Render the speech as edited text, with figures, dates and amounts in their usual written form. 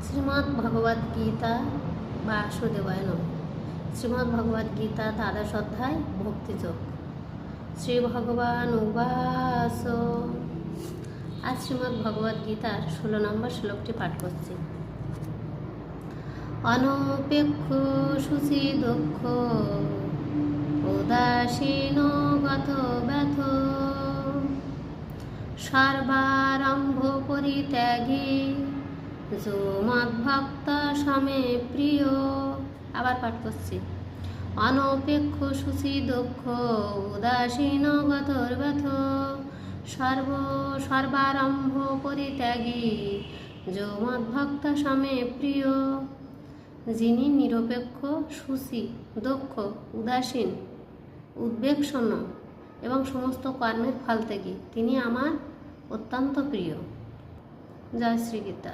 শ্রীমদ্ ভগবদ গীতা বাসুদেবায় নমঃ। শ্রীমদ্ ভগবদ গীতা দ্বাদশ অধ্যায় ভক্তিযোগ। শ্রী ভগবান উবাচ। আজ শ্রীমদ্ ভগবদ গীতার 16 নম্বর শ্লোকটি পাঠ করছি। অনপেক্ষ শুচি দক্ষ উদাসীন গত ব্যথ সর্বারম্ভ পরিত্যাগী যো মদ্ভক্ত সমে প্রিয়। আবার পাঠ করছি। অনপেক্ষ শুচি দক্ষ উদাসীন গতর ব্যথ সর্বারম্ভ পরিত্যাগী যো মদ্ভক্ত সমে প্রিয়। যিনি নিরপেক্ষ, শুচি, দক্ষ, উদাসীন, উদ্বেগশূন্য এবং সমস্ত কর্মের ফল ত্যাগী, তিনি আমার অত্যন্ত প্রিয়। জয় শ্রী গীতা।